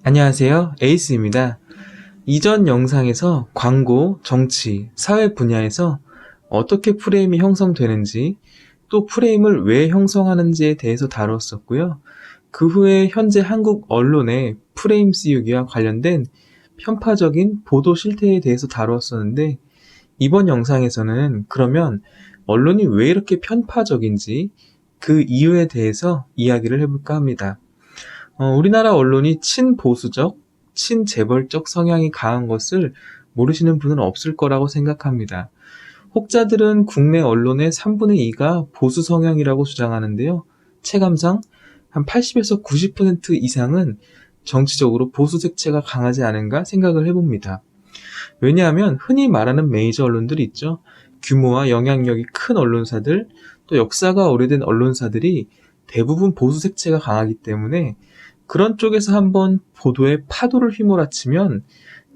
안녕하세요. 에이스입니다. 이전 영상에서 광고, 정치, 사회 분야에서 어떻게 프레임이 형성되는지, 또 프레임을 왜 형성하는지에 대해서 다루었었고요. 그 후에 현재 한국 언론의 프레임 씌우기와 관련된 편파적인 보도 실태에 대해서 다루었었는데, 이번 영상에서는 그러면 언론이 왜 이렇게 편파적인지 그 이유에 대해서 이야기를 해볼까 합니다. 우리나라 언론이 친보수적, 친재벌적 성향이 강한 것을 모르시는 분은 없을 거라고 생각합니다. 혹자들은 국내 언론의 3분의 2가 보수 성향이라고 주장하는데요. 체감상 한 80에서 90% 이상은 정치적으로 보수 색채가 강하지 않은가 생각을 해봅니다. 왜냐하면 흔히 말하는 메이저 언론들이 있죠. 규모와 영향력이 큰 언론사들, 또 역사가 오래된 언론사들이 대부분 보수 색채가 강하기 때문에 그런 쪽에서 한번 보도에 파도를 휘몰아치면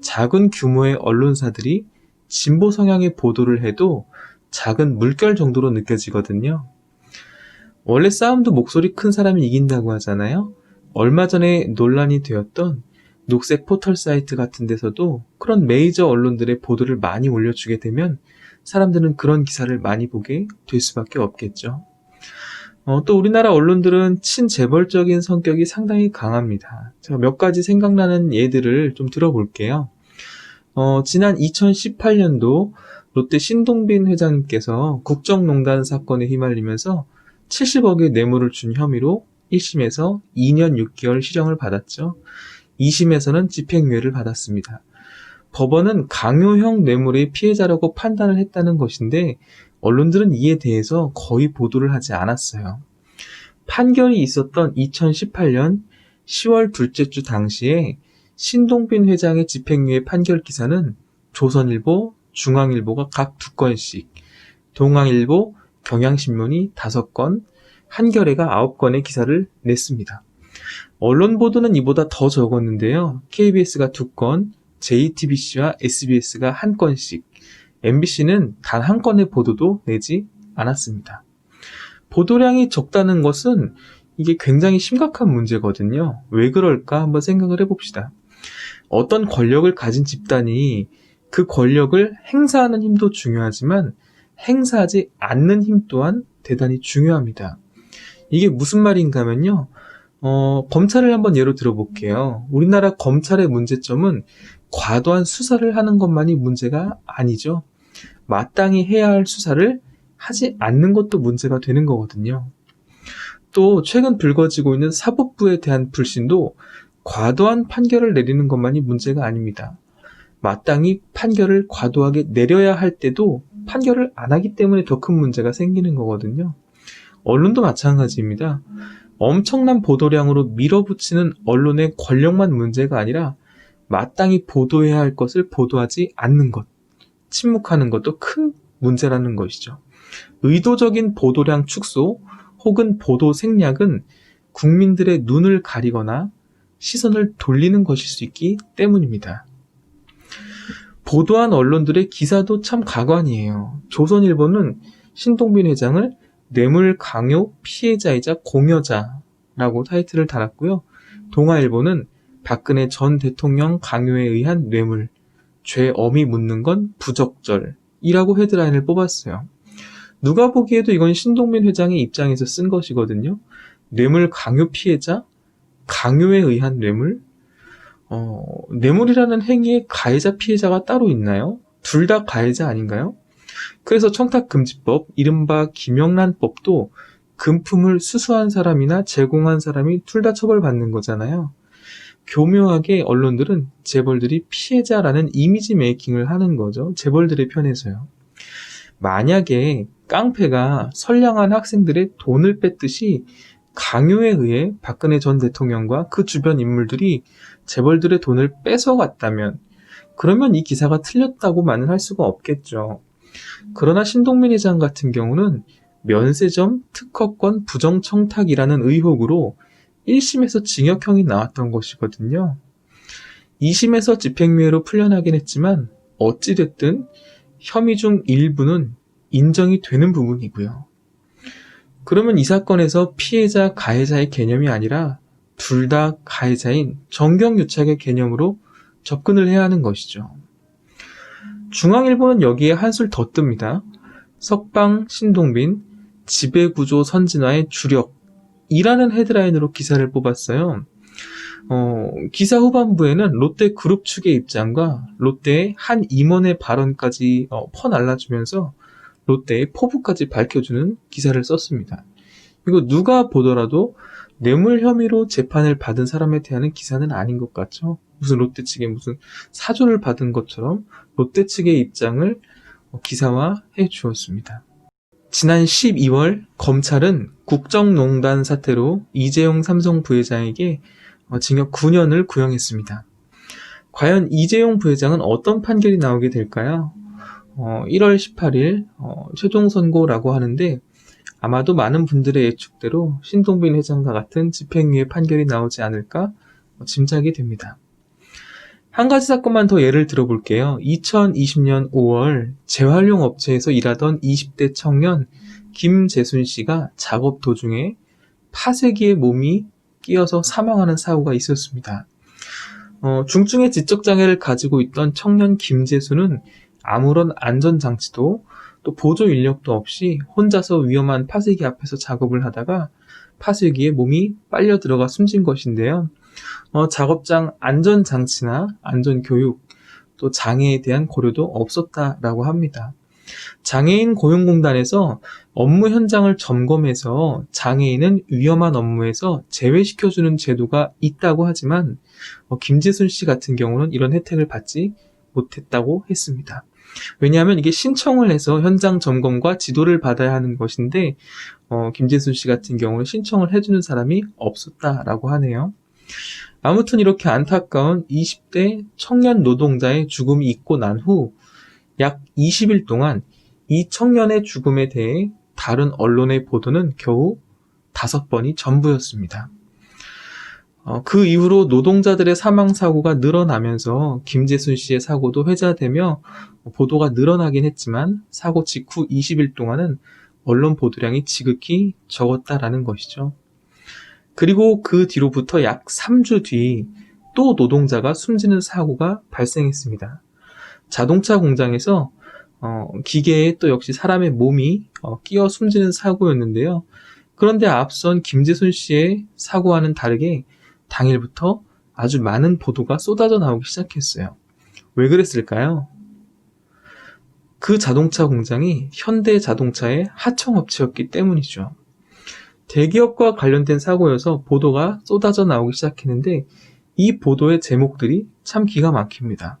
작은 규모의 언론사들이 진보 성향의 보도를 해도 작은 물결 정도로 느껴지거든요. 원래 싸움도 목소리 큰 사람이 이긴다고 하잖아요. 얼마 전에 논란이 되었던 녹색 포털 사이트 같은 데서도 그런 메이저 언론들의 보도를 많이 올려주게 되면 사람들은 그런 기사를 많이 보게 될 수밖에 없겠죠. 또 우리나라 언론들은 친재벌적인 성격이 상당히 강합니다. 제가 몇 가지 생각나는 예들을 좀 들어볼게요. 지난 2018년도 롯데 신동빈 회장님께서 국정농단 사건에 휘말리면서 70억의 뇌물을 준 혐의로 1심에서 2년 6개월 실형을 받았죠. 2심에서는 집행유예를 받았습니다. 법원은 강요형 뇌물의 피해자라고 판단을 했다는 것인데 언론들은 이에 대해서 거의 보도를 하지 않았어요. 판결이 있었던 2018년 10월 둘째 주 당시에 신동빈 회장의 집행유예 판결 기사는 조선일보, 중앙일보가 각 2건씩, 동아일보, 경향신문이 5건, 한겨레가 9건의 기사를 냈습니다. 언론 보도는 이보다 더 적었는데요. KBS가 2건, JTBC와 SBS가 1건씩, MBC는 단 1건의 보도도 내지 않았습니다. 보도량이 적다는 것은 이게 굉장히 심각한 문제거든요. 왜 그럴까 한번 생각을 해봅시다. 어떤 권력을 가진 집단이 그 권력을 행사하는 힘도 중요하지만 행사하지 않는 힘 또한 대단히 중요합니다. 이게 무슨 말인가 하면요. 검찰을 한번 예로 들어볼게요. 우리나라 검찰의 문제점은 과도한 수사를 하는 것만이 문제가 아니죠. 마땅히 해야 할 수사를 하지 않는 것도 문제가 되는 거거든요. 또 최근 불거지고 있는 사법부에 대한 불신도 과도한 판결을 내리는 것만이 문제가 아닙니다. 마땅히 판결을 과도하게 내려야 할 때도 판결을 안 하기 때문에 더 큰 문제가 생기는 거거든요. 언론도 마찬가지입니다. 엄청난 보도량으로 밀어붙이는 언론의 권력만 문제가 아니라 마땅히 보도해야 할 것을 보도하지 않는 것, 침묵하는 것도 큰 문제라는 것이죠. 의도적인 보도량 축소 혹은 보도 생략은 국민들의 눈을 가리거나 시선을 돌리는 것일 수 있기 때문입니다. 보도한 언론들의 기사도 참 가관이에요. 조선일보는 신동빈 회장을 뇌물 강요 피해자이자 공여자라고 타이틀을 달았고요. 동아일보는 박근혜 전 대통령 강요에 의한 뇌물, 죄 엄히 묻는 건 부적절이라고 헤드라인을 뽑았어요. 누가 보기에도 이건 신동빈 회장의 입장에서 쓴 것이거든요. 뇌물 강요 피해자, 강요에 의한 뇌물, 뇌물이라는 행위에 가해자 피해자가 따로 있나요? 둘 다 가해자 아닌가요? 그래서 청탁금지법, 이른바 김영란법도 금품을 수수한 사람이나 제공한 사람이 둘 다 처벌받는 거잖아요. 교묘하게 언론들은 재벌들이 피해자라는 이미지 메이킹을 하는 거죠. 재벌들의 편에서요. 만약에 깡패가 선량한 학생들의 돈을 뺐듯이 강요에 의해 박근혜 전 대통령과 그 주변 인물들이 재벌들의 돈을 뺏어갔다면 그러면 이 기사가 틀렸다고만은 할 수가 없겠죠. 그러나 신동민 회장 같은 경우는 면세점 특허권 부정청탁이라는 의혹으로 1심에서 징역형이 나왔던 것이거든요. 2심에서 집행유예로 풀려나긴 했지만 어찌됐든 혐의 중 일부는 인정이 되는 부분이고요. 그러면 이 사건에서 피해자, 가해자의 개념이 아니라 둘 다 가해자인 정경유착의 개념으로 접근을 해야 하는 것이죠. 중앙일보는 여기에 한술 더 뜹니다. 석방 신동빈 지배구조 선진화의 주력이라는 헤드라인으로 기사를 뽑았어요. 기사 후반부에는 롯데 그룹 측의 입장과 롯데의 한 임원의 발언까지 퍼날라주면서 롯데의 포부까지 밝혀주는 기사를 썼습니다. 이거 누가 보더라도 뇌물 혐의로 재판을 받은 사람에 대한 기사는 아닌 것 같죠? 무슨 롯데 측에 무슨 사조를 받은 것처럼 롯데 측의 입장을 기사화해 주었습니다. 지난 12월 검찰은 국정농단 사태로 이재용 삼성 부회장에게 징역 9년을 구형했습니다. 과연 이재용 부회장은 어떤 판결이 나오게 될까요? 1월 18일 최종 선고라고 하는데 아마도 많은 분들의 예측대로 신동빈 회장과 같은 집행유예 판결이 나오지 않을까 짐작이 됩니다. 한 가지 사건만 더 예를 들어볼게요. 2020년 5월 재활용 업체에서 일하던 20대 청년 김재순 씨가 작업 도중에 파쇄기에 몸이 끼어서 사망하는 사고가 있었습니다. 중증의 지적장애를 가지고 있던 청년 김재순은 아무런 안전장치도 또 보조 인력도 없이 혼자서 위험한 파쇄기 앞에서 작업을 하다가 파쇄기에 몸이 빨려 들어가 숨진 것인데요. 작업장 안전장치나 안전교육, 또 장애에 대한 고려도 없었다라고 합니다. 장애인 고용공단에서 업무 현장을 점검해서 장애인은 위험한 업무에서 제외시켜주는 제도가 있다고 하지만 김재순 씨 같은 경우는 이런 혜택을 받지 못했다고 했습니다. 왜냐하면 이게 신청을 해서 현장 점검과 지도를 받아야 하는 것인데 김재순 씨 같은 경우는 신청을 해주는 사람이 없었다라고 하네요. 아무튼 이렇게 안타까운 20대 청년 노동자의 죽음이 있고 난 후 약 20일 동안 이 청년의 죽음에 대해 다른 언론의 보도는 겨우 5번이 전부였습니다. 그 이후로 노동자들의 사망사고가 늘어나면서 김재순 씨의 사고도 회자되며 보도가 늘어나긴 했지만 사고 직후 20일 동안은 언론 보도량이 지극히 적었다라는 것이죠. 그리고 그 뒤로부터 약 3주 뒤 또 노동자가 숨지는 사고가 발생했습니다. 자동차 공장에서 기계에 또 역시 사람의 몸이 끼어 숨지는 사고였는데요. 그런데 앞선 김재순 씨의 사고와는 다르게 당일부터 아주 많은 보도가 쏟아져 나오기 시작했어요. 왜 그랬을까요? 그 자동차 공장이 현대자동차의 하청업체였기 때문이죠. 대기업과 관련된 사고여서 보도가 쏟아져 나오기 시작했는데 이 보도의 제목들이 참 기가 막힙니다.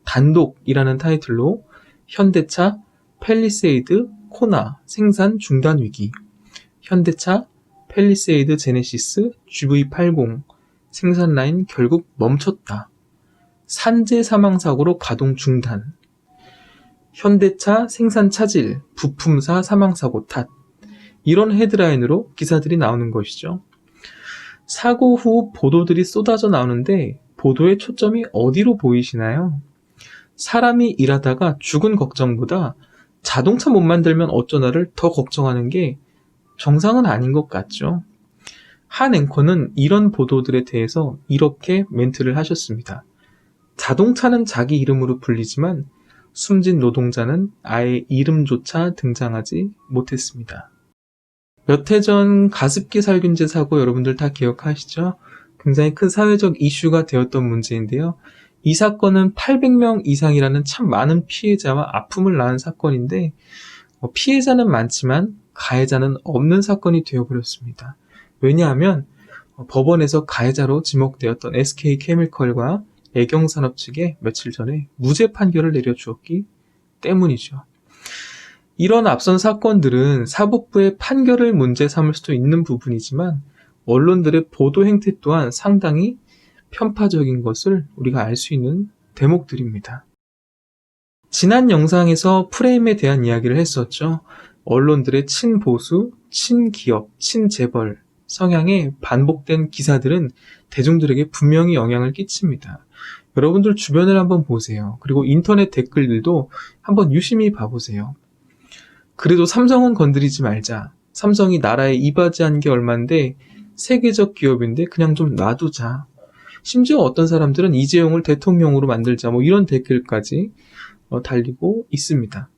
단독이라는 타이틀로 현대차 팰리세이드 코나 생산 중단 위기, 현대차 팰리세이드 제네시스 GV80 생산 라인 결국 멈췄다, 산재 사망 사고로 가동 중단, 현대차 생산 차질 부품사 사망 사고 탓, 이런 헤드라인으로 기사들이 나오는 것이죠. 사고 후 보도들이 쏟아져 나오는데 보도의 초점이 어디로 보이시나요? 사람이 일하다가 죽은 걱정보다 자동차 못 만들면 어쩌나를 더 걱정하는 게 정상은 아닌 것 같죠. 한 앵커는 이런 보도들에 대해서 이렇게 멘트를 하셨습니다. 자동차는 자기 이름으로 불리지만 숨진 노동자는 아예 이름조차 등장하지 못했습니다. 몇 해 전 가습기 살균제 사고 여러분들 다 기억하시죠? 굉장히 큰 사회적 이슈가 되었던 문제인데요. 이 사건은 800명 이상이라는 참 많은 피해자와 아픔을 낳은 사건인데 피해자는 많지만 가해자는 없는 사건이 되어버렸습니다. 왜냐하면 법원에서 가해자로 지목되었던 SK케미컬과 애경산업 측에 며칠 전에 무죄 판결을 내려주었기 때문이죠. 이런 앞선 사건들은 사법부의 판결을 문제 삼을 수도 있는 부분이지만 언론들의 보도 행태 또한 상당히 편파적인 것을 우리가 알 수 있는 대목들입니다. 지난 영상에서 프레임에 대한 이야기를 했었죠. 언론들의 친보수, 친기업, 친재벌 성향의 반복된 기사들은 대중들에게 분명히 영향을 끼칩니다. 여러분들 주변을 한번 보세요. 그리고 인터넷 댓글들도 한번 유심히 봐보세요. 그래도 삼성은 건드리지 말자. 삼성이 나라에 이바지한 게 얼만데 세계적 기업인데 그냥 좀 놔두자. 심지어 어떤 사람들은 이재용을 대통령으로 만들자 뭐 이런 댓글까지 달리고 있습니다.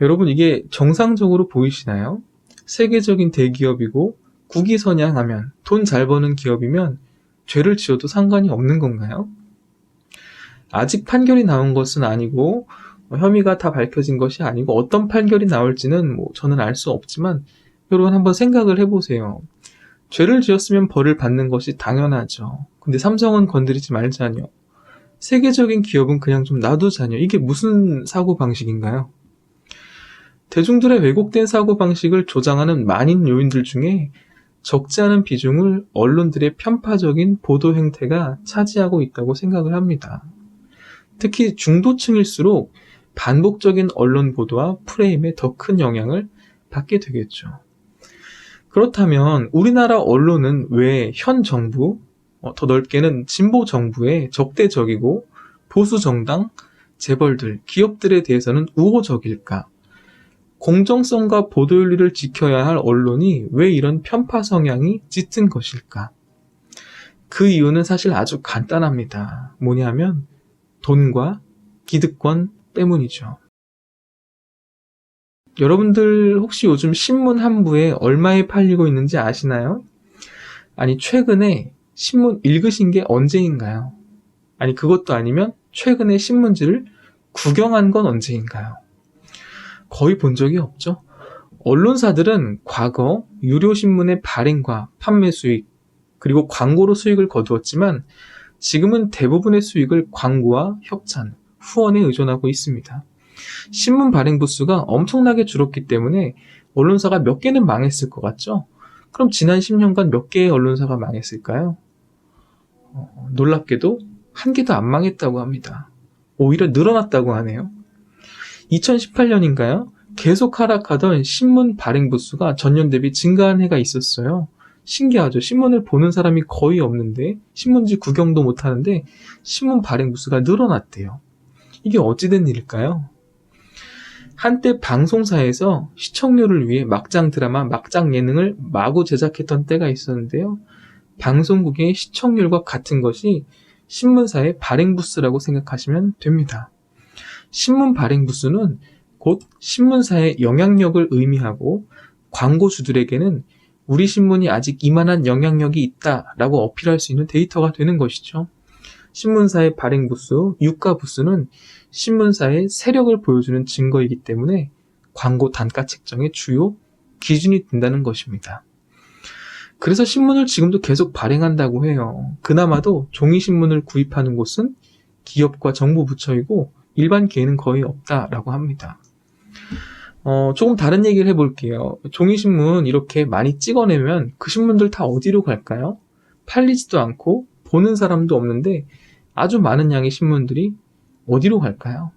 여러분 이게 정상적으로 보이시나요? 세계적인 대기업이고 국위선양하면 돈 잘 버는 기업이면 죄를 지어도 상관이 없는 건가요? 아직 판결이 나온 것은 아니고 혐의가 다 밝혀진 것이 아니고 어떤 판결이 나올지는 저는 알 수 없지만 여러분 한번 생각을 해보세요. 죄를 지었으면 벌을 받는 것이 당연하죠. 근데 삼성은 건드리지 말자뇨. 세계적인 기업은 그냥 좀 놔두자뇨. 이게 무슨 사고방식인가요? 대중들의 왜곡된 사고방식을 조장하는 많은 요인들 중에 적지 않은 비중을 언론들의 편파적인 보도 행태가 차지하고 있다고 생각을 합니다. 특히 중도층일수록 반복적인 언론 보도와 프레임에 더 큰 영향을 받게 되겠죠. 그렇다면 우리나라 언론은 왜 현 정부, 더 넓게는 진보 정부에 적대적이고 보수 정당, 재벌들, 기업들에 대해서는 우호적일까? 공정성과 보도윤리를 지켜야 할 언론이 왜 이런 편파 성향이 짙은 것일까? 그 이유는 사실 아주 간단합니다. 뭐냐면 돈과 기득권 때문이죠. 여러분들 혹시 요즘 신문 한 부에 얼마에 팔리고 있는지 아시나요? 아니 최근에 신문 읽으신 게 언제인가요? 아니 그것도 아니면 최근에 신문지를 구경한 건 언제인가요? 거의 본 적이 없죠. 언론사들은 과거 유료신문의 발행과 판매 수익 그리고 광고로 수익을 거두었지만 지금은 대부분의 수익을 광고와 협찬, 후원에 의존하고 있습니다. 신문 발행 부수가 엄청나게 줄었기 때문에 언론사가 몇 개는 망했을 것 같죠? 그럼 지난 10년간 몇 개의 언론사가 망했을까요? 놀랍게도 한 개도 안 망했다고 합니다. 오히려 늘어났다고 하네요. 2018년인가요? 계속 하락하던 신문 발행 부수가 전년 대비 증가한 해가 있었어요. 신기하죠. 신문을 보는 사람이 거의 없는데 신문지 구경도 못하는데 신문 발행 부수가 늘어났대요. 이게 어찌된 일일까요? 한때 방송사에서 시청률을 위해 막장 드라마, 막장 예능을 마구 제작했던 때가 있었는데요. 방송국의 시청률과 같은 것이 신문사의 발행 부수라고 생각하시면 됩니다. 신문 발행 부수는 곧 신문사의 영향력을 의미하고 광고주들에게는 우리 신문이 아직 이만한 영향력이 있다라고 어필할 수 있는 데이터가 되는 것이죠. 신문사의 발행 부수, 유가 부수는 신문사의 세력을 보여주는 증거이기 때문에 광고 단가 책정의 주요 기준이 된다는 것입니다. 그래서 신문을 지금도 계속 발행한다고 해요. 그나마도 종이신문을 구입하는 곳은 기업과 정부 부처이고 일반 개인은 거의 없다라고 합니다. 조금 다른 얘기를 해볼게요. 종이신문 이렇게 많이 찍어내면 그 신문들 다 어디로 갈까요? 팔리지도 않고 보는 사람도 없는데 아주 많은 양의 신문들이 어디로 갈까요?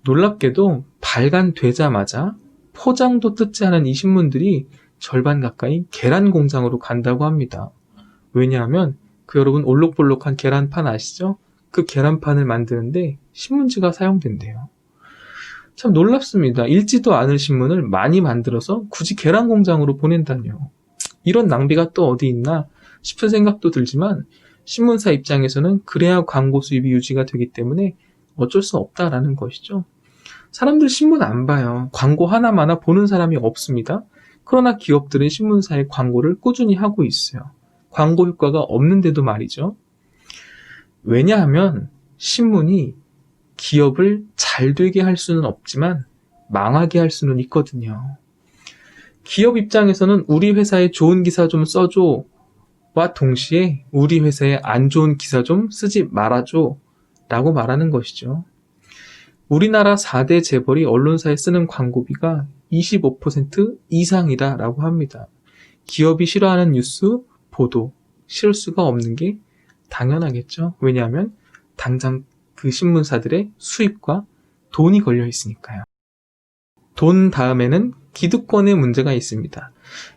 놀랍게도 발간되자마자 포장도 뜯지 않은 이 신문들이 절반 가까이 계란 공장으로 간다고 합니다. 왜냐하면 여러분 올록볼록한 계란판 아시죠? 그 계란판을 만드는데 신문지가 사용된대요. 참 놀랍습니다. 읽지도 않을 신문을 많이 만들어서 굳이 계란 공장으로 보낸다뇨. 이런 낭비가 또 어디 있나 싶은 생각도 들지만 신문사 입장에서는 그래야 광고 수입이 유지가 되기 때문에 어쩔 수 없다라는 것이죠. 사람들 신문 안 봐요. 광고 하나마나 보는 사람이 없습니다. 그러나 기업들은 신문사의 광고를 꾸준히 하고 있어요. 광고 효과가 없는데도 말이죠. 왜냐하면 신문이 기업을 잘 되게 할 수는 없지만 망하게 할 수는 있거든요. 기업 입장에서는 우리 회사에 좋은 기사 좀 써줘 와 동시에 우리 회사에 안 좋은 기사 좀 쓰지 말아줘 라고 말하는 것이죠. 우리나라 4대 재벌이 언론사에 쓰는 광고비가 25% 이상이다라고 합니다. 기업이 싫어하는 뉴스, 보도, 실수가 없는 게 당연하겠죠. 왜냐하면 당장 그 신문사들의 수입과 돈이 걸려 있으니까요. 돈 다음에는 기득권의 문제가 있습니다.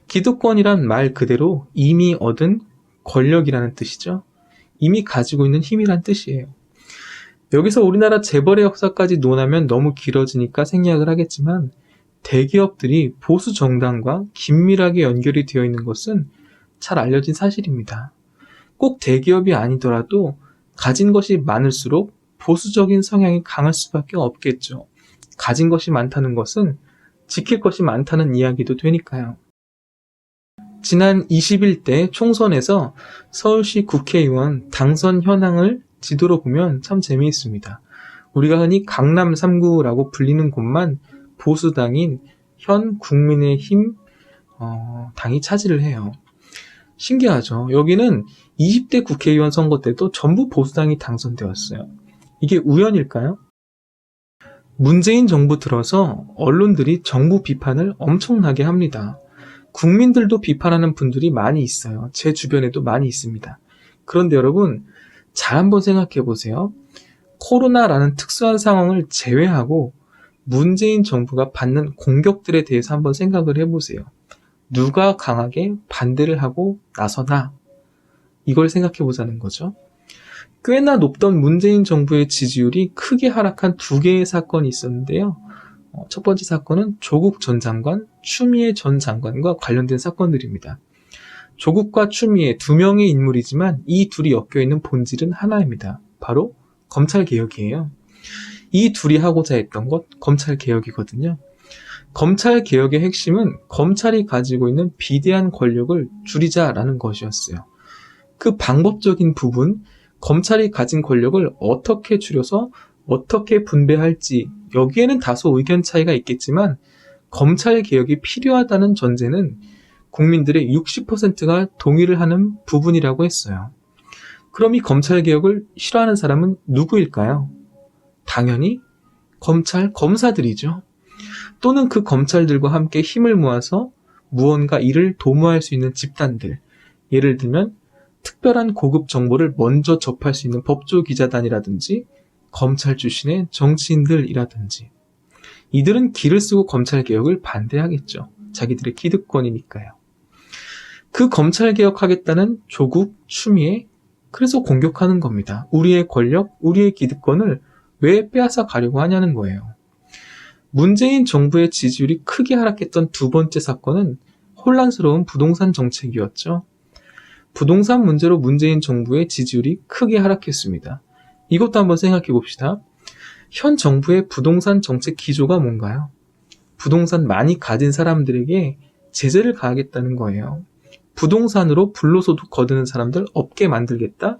기득권이란 말 그대로 이미 얻은 권력이라는 뜻이죠. 이미 가지고 있는 힘이란 뜻이에요. 여기서 우리나라 재벌의 역사까지 논하면 너무 길어지니까 생략을 하겠지만 대기업들이 보수 정당과 긴밀하게 연결이 되어 있는 것은 잘 알려진 사실입니다. 꼭 대기업이 아니더라도 가진 것이 많을수록 보수적인 성향이 강할 수밖에 없겠죠. 가진 것이 많다는 것은 지킬 것이 많다는 이야기도 되니까요. 지난 21대 총선에서 서울시 국회의원 당선 현황을 지도로 보면 참 재미있습니다. 우리가 흔히 강남 3구라고 불리는 곳만 보수당인 현 국민의힘 당이 차지를 해요. 신기하죠. 여기는 20대 국회의원 선거 때도 전부 보수당이 당선되었어요. 이게 우연일까요? 문재인 정부 들어서 언론들이 정부 비판을 엄청나게 합니다. 국민들도 비판하는 분들이 많이 있어요. 제 주변에도 많이 있습니다. 그런데 여러분, 잘 한번 생각해 보세요. 코로나라는 특수한 상황을 제외하고 문재인 정부가 받는 공격들에 대해서 한번 생각을 해보세요. 누가 강하게 반대를 하고 나서나, 이걸 생각해 보자는 거죠. 꽤나 높던 문재인 정부의 지지율이 크게 하락한 두 개의 사건이 있었는데요. 첫 번째 사건은 조국 전 장관, 추미애 전 장관과 관련된 사건들입니다. 조국과 추미애 두 명의 인물이지만 이 둘이 엮여있는 본질은 하나입니다. 바로 검찰개혁이에요. 이 둘이 하고자 했던 것, 검찰개혁이거든요. 검찰개혁의 핵심은 검찰이 가지고 있는 비대한 권력을 줄이자라는 것이었어요. 그 방법적인 부분, 검찰이 가진 권력을 어떻게 줄여서 어떻게 분배할지, 여기에는 다소 의견 차이가 있겠지만 검찰개혁이 필요하다는 전제는 국민들의 60%가 동의를 하는 부분이라고 했어요. 그럼 이 검찰개혁을 싫어하는 사람은 누구일까요? 당연히 검사들이죠. 또는 그 검찰들과 함께 힘을 모아서 무언가 일을 도모할 수 있는 집단들, 예를 들면 특별한 고급 정보를 먼저 접할 수 있는 법조기자단이라든지 검찰 출신의 정치인들이라든지, 이들은 기를 쓰고 검찰개혁을 반대하겠죠. 자기들의 기득권이니까요. 그 검찰개혁하겠다는 조국, 추미애, 그래서 공격하는 겁니다. 우리의 권력, 우리의 기득권을 왜 빼앗아 가려고 하냐는 거예요. 문재인 정부의 지지율이 크게 하락했던 두 번째 사건은 혼란스러운 부동산 정책이었죠. 부동산 문제로 문재인 정부의 지지율이 크게 하락했습니다. 이것도 한번 생각해 봅시다. 현 정부의 부동산 정책 기조가 뭔가요? 부동산 많이 가진 사람들에게 제재를 가하겠다는 거예요. 부동산으로 불로소득 거두는 사람들 없게 만들겠다?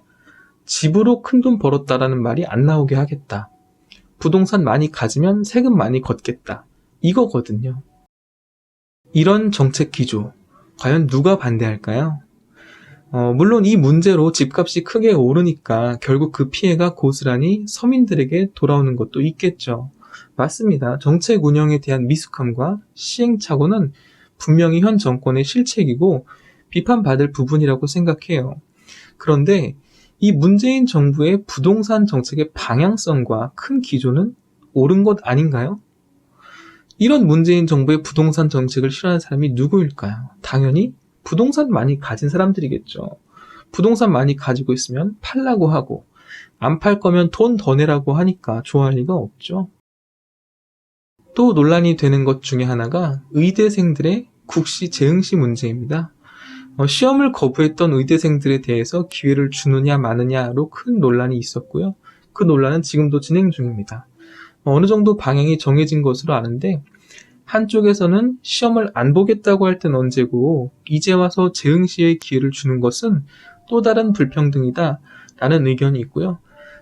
집으로 큰돈 벌었다라는 말이 안 나오게 하겠다. 부동산 많이 가지면 세금 많이 걷겠다. 이거거든요. 이런 정책 기조, 과연 누가 반대할까요? 물론 이 문제로 집값이 크게 오르니까 결국 그 피해가 고스란히 서민들에게 돌아오는 것도 있겠죠. 맞습니다. 정책 운영에 대한 미숙함과 시행착오는 분명히 현 정권의 실책이고 비판받을 부분이라고 생각해요. 그런데 이 문재인 정부의 부동산 정책의 방향성과 큰 기조는 옳은 것 아닌가요? 이런 문재인 정부의 부동산 정책을 싫어하는 사람이 누구일까요? 당연히 부동산 많이 가진 사람들이겠죠. 부동산 많이 가지고 있으면 팔라고 하고, 안 팔 거면 돈 더 내라고 하니까 좋아할 리가 없죠. 또 논란이 되는 것 중에 하나가 의대생들의 국시 재응시 문제입니다. 시험을 거부했던 의대생들에 대해서 기회를 주느냐 마느냐로 큰 논란이 있었고요. 그 논란은 지금도 진행 중입니다. 어느 정도 방향이 정해진 것으로 아는데, 한쪽에서는 시험을 안 보겠다고 할 땐 언제고 이제 와서 재응시의 기회를 주는 것은 또 다른 불평등이다 라는 의견이 있고요.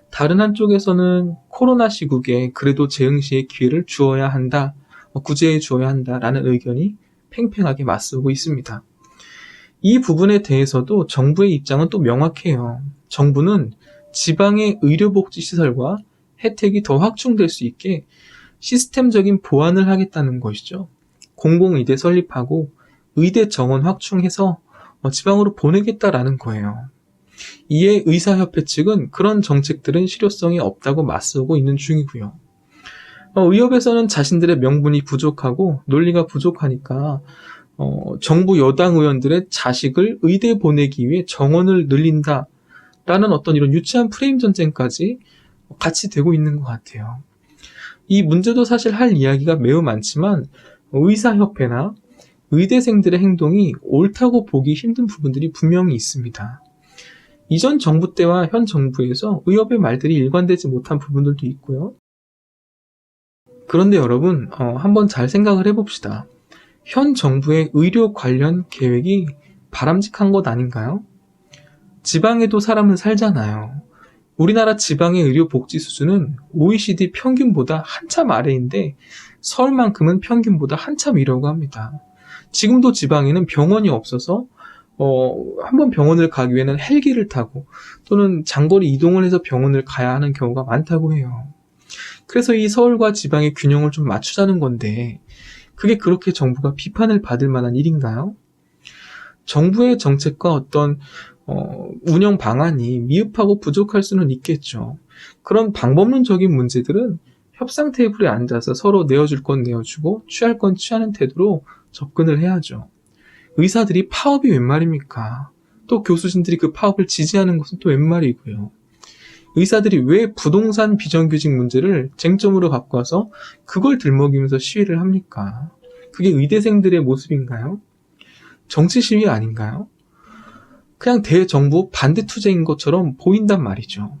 다른 한쪽에서는 코로나 시국에 그래도 재응시의 기회를 주어야 한다, 구제해 주어야 한다라는 의견이 팽팽하게 맞서고 있습니다. 이 부분에 대해서도 정부의 입장은 또 명확해요. 정부는 지방의 의료복지시설과 혜택이 더 확충될 수 있게 시스템적인 보완을 하겠다는 것이죠. 공공의대 설립하고 의대 정원 확충해서 지방으로 보내겠다라는 거예요. 이에 의사협회 측은 그런 정책들은 실효성이 없다고 맞서고 있는 중이고요. 의협에서는 자신들의 명분이 부족하고 논리가 부족하니까 정부 여당 의원들의 자식을 의대 보내기 위해 정원을 늘린다라는 어떤 이런 유치한 프레임 전쟁까지 같이 되고 있는 것 같아요. 이 문제도 사실 할 이야기가 매우 많지만 의사협회나 의대생들의 행동이 옳다고 보기 힘든 부분들이 분명히 있습니다. 이전 정부 때와 현 정부에서 의협의 말들이 일관되지 못한 부분들도 있고요. 그런데 여러분, 한번 잘 생각을 해봅시다. 현 정부의 의료 관련 계획이 바람직한 것 아닌가요? 지방에도 사람은 살잖아요. 우리나라 지방의 의료 복지 수준은 OECD 평균보다 한참 아래인데 서울만큼은 평균보다 한참 위라고 합니다. 지금도 지방에는 병원이 없어서 한번 병원을 가기 위해는 헬기를 타고 또는 장거리 이동을 해서 병원을 가야 하는 경우가 많다고 해요. 그래서 이 서울과 지방의 균형을 좀 맞추자는 건데 그게 그렇게 정부가 비판을 받을 만한 일인가요? 정부의 정책과 어떤 운영 방안이 미흡하고 부족할 수는 있겠죠. 그런 방법론적인 문제들은 협상 테이블에 앉아서 서로 내어줄 건 내어주고 취할 건 취하는 태도로 접근을 해야죠. 의사들이 파업이 웬 말입니까? 또 교수진들이 그 파업을 지지하는 것은 또 웬 말이고요. 의사들이 왜 부동산 비정규직 문제를 쟁점으로 갖고 와서 그걸 들먹이면서 시위를 합니까? 그게 의대생들의 모습인가요? 정치 시위 아닌가요? 그냥 대정부 반대 투쟁인 것처럼 보인단 말이죠.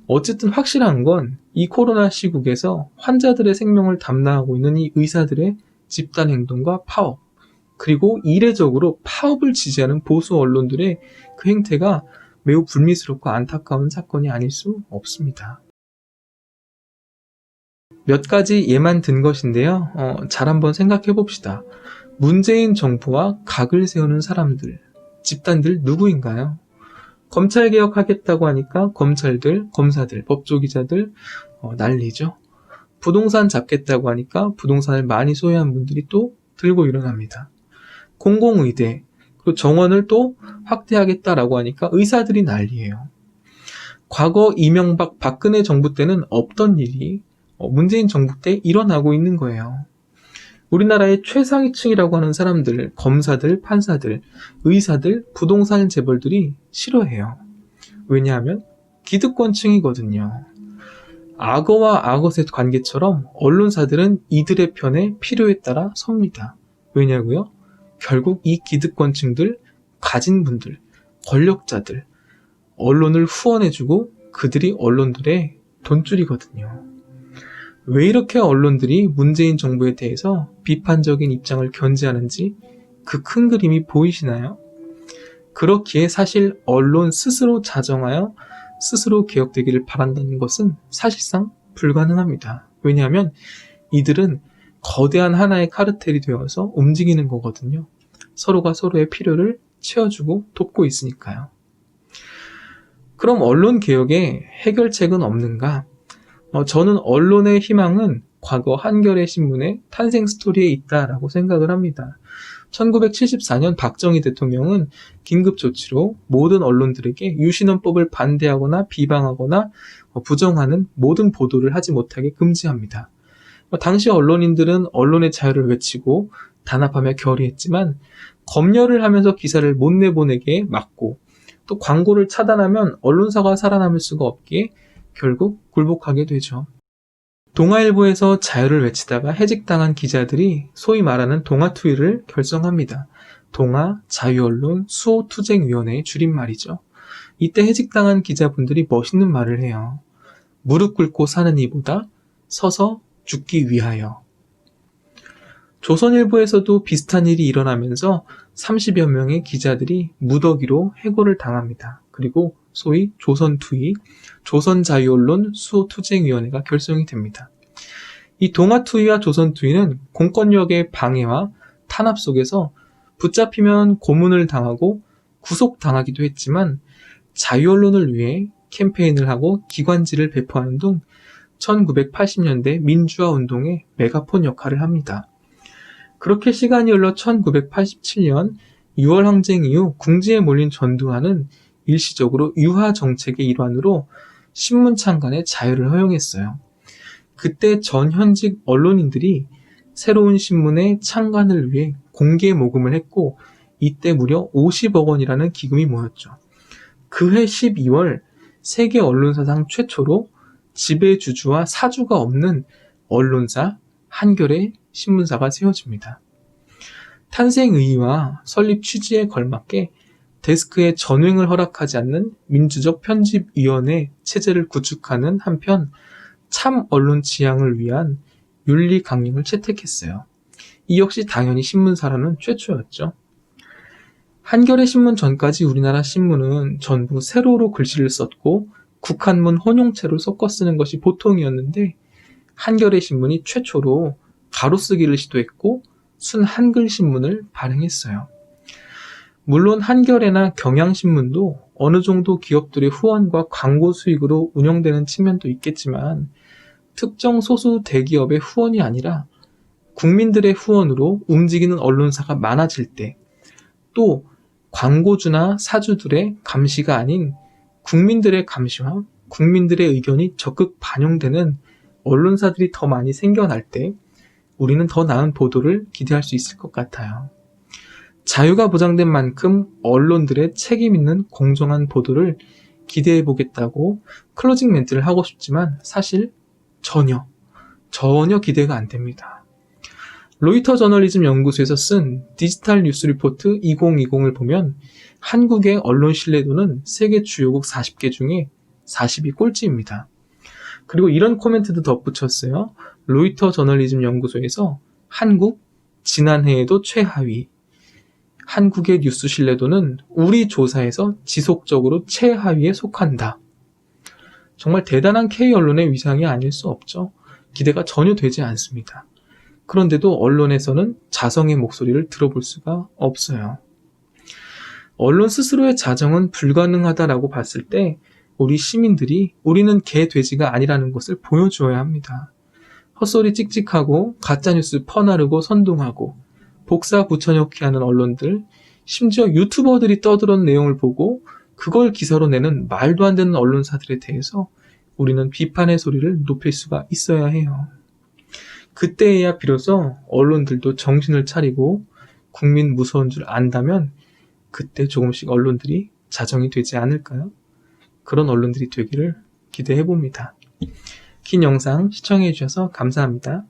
어쨌든 확실한 건 이 코로나 시국에서 환자들의 생명을 담당하고 있는 이 의사들의 집단 행동과 파업, 그리고 이례적으로 파업을 지지하는 보수 언론들의 그 행태가 매우 불미스럽고 안타까운 사건이 아닐 수 없습니다. 몇 가지 예만 든 것인데요. 잘 한번 생각해 봅시다. 문재인 정부와 각을 세우는 사람들, 집단들 누구인가요? 검찰개혁하겠다고 하니까 검찰들, 검사들, 법조기자들 난리죠. 부동산 잡겠다고 하니까 부동산을 많이 소유한 분들이 또 들고 일어납니다. 공공의대, 그리고 정원을 또 확대하겠다라고 하니까 의사들이 난리예요. 과거 이명박, 박근혜 정부 때는 없던 일이 문재인 정부 때 일어나고 있는 거예요. 우리나라의 최상위층이라고 하는 사람들, 검사들, 판사들, 의사들, 부동산 재벌들이 싫어해요. 왜냐하면 기득권층이거든요. 악어와 악어의 관계처럼 언론사들은 이들의 편에 필요에 따라 섭니다. 왜냐고요? 결국 이 기득권층들, 가진 분들, 권력자들, 언론을 후원해주고 그들이 언론들의 돈줄이거든요. 왜 이렇게 언론들이 문재인 정부에 대해서 비판적인 입장을 견지하는지 그 큰 그림이 보이시나요? 그렇기에 사실 언론 스스로 자정하여 스스로 개혁되기를 바란다는 것은 사실상 불가능합니다. 왜냐하면 이들은 거대한 하나의 카르텔이 되어서 움직이는 거거든요. 서로가 서로의 필요를 채워주고 돕고 있으니까요. 그럼 언론 개혁에 해결책은 없는가? 저는 언론의 희망은 과거 한겨레 신문의 탄생 스토리에 있다라고 생각을 합니다. 1974년 박정희 대통령은 긴급 조치로 모든 언론들에게 유신헌법을 반대하거나 비방하거나 부정하는 모든 보도를 하지 못하게 금지합니다. 당시 언론인들은 언론의 자유를 외치고 단합하며 결의했지만 검열을 하면서 기사를 못 내보내게 막고 또 광고를 차단하면 언론사가 살아남을 수가 없기에 결국 굴복하게 되죠. 동아일보에서 자유를 외치다가 해직당한 기자들이 소위 말하는 동아투위를 결성합니다. 동아 자유언론 수호투쟁위원회의 줄임말이죠. 이때 해직당한 기자분들이 멋있는 말을 해요. 무릎 꿇고 사는 이보다 서서 죽기 위하여. 조선일보에서도 비슷한 일이 일어나면서 30여 명의 기자들이 무더기로 해고를 당합니다. 그리고 소위 조선투위, 조선자유언론 수호투쟁위원회가 결성이 됩니다. 이 동아투위와 조선투위는 공권력의 방해와 탄압 속에서 붙잡히면 고문을 당하고 구속당하기도 했지만 자유언론을 위해 캠페인을 하고 기관지를 배포하는 등 1980년대 민주화 운동의 메가폰 역할을 합니다. 그렇게 시간이 흘러 1987년 6월 항쟁 이후 궁지에 몰린 전두환은 일시적으로 유화 정책의 일환으로 신문 창간의 자유를 허용했어요. 그때 전 현직 언론인들이 새로운 신문의 창간을 위해 공개 모금을 했고 이때 무려 50억 원이라는 기금이 모였죠. 그해 12월 세계 언론사상 최초로 지배주주와 사주가 없는 언론사 한겨레 신문사가 세워집니다. 탄생의의와 설립 취지에 걸맞게 데스크의 전횡을 허락하지 않는 민주적 편집위원회 체제를 구축하는 한편 참 언론 지향을 위한 윤리 강령을 채택했어요. 이 역시 당연히 신문사라는 최초였죠. 한겨레 신문 전까지 우리나라 신문은 전부 세로로 글씨를 썼고 국한문 혼용체로 섞어 쓰는 것이 보통이었는데 한겨레 신문이 최초로 가로쓰기를 시도했고 순 한글 신문을 발행했어요. 물론 한겨레나 경향신문도 어느 정도 기업들의 후원과 광고 수익으로 운영되는 측면도 있겠지만 특정 소수 대기업의 후원이 아니라 국민들의 후원으로 움직이는 언론사가 많아질 때, 또 광고주나 사주들의 감시가 아닌 국민들의 감시와 국민들의 의견이 적극 반영되는 언론사들이 더 많이 생겨날 때 우리는 더 나은 보도를 기대할 수 있을 것 같아요. 자유가 보장된 만큼 언론들의 책임 있는 공정한 보도를 기대해 보겠다고 클로징 멘트를 하고 싶지만 사실 전혀 기대가 안 됩니다. 로이터 저널리즘 연구소에서 쓴 디지털 뉴스 리포트 2020을 보면 한국의 언론 신뢰도는 세계 주요국 40개 중에 40위 꼴찌입니다. 그리고 이런 코멘트도 덧붙였어요. 로이터 저널리즘 연구소에서 한국 지난해에도 최하위, 한국의 뉴스 신뢰도는 우리 조사에서 지속적으로 최하위에 속한다. 정말 대단한 K언론의 위상이 아닐 수 없죠. 기대가 전혀 되지 않습니다. 그런데도 언론에서는 자성의 목소리를 들어볼 수가 없어요. 언론 스스로의 자정은 불가능하다라고 봤을 때 우리 시민들이 우리는 개, 돼지가 아니라는 것을 보여주어야 합니다. 헛소리 찍찍하고 가짜뉴스 퍼나르고 선동하고 복사 붙여넣기 하는 언론들, 심지어 유튜버들이 떠드는 내용을 보고 그걸 기사로 내는 말도 안 되는 언론사들에 대해서 우리는 비판의 소리를 높일 수가 있어야 해요. 그때에야 비로소 언론들도 정신을 차리고 국민 무서운 줄 안다면 그때 조금씩 언론들이 자정이 되지 않을까요? 그런 언론들이 되기를 기대해봅니다. 긴 영상 시청해주셔서 감사합니다.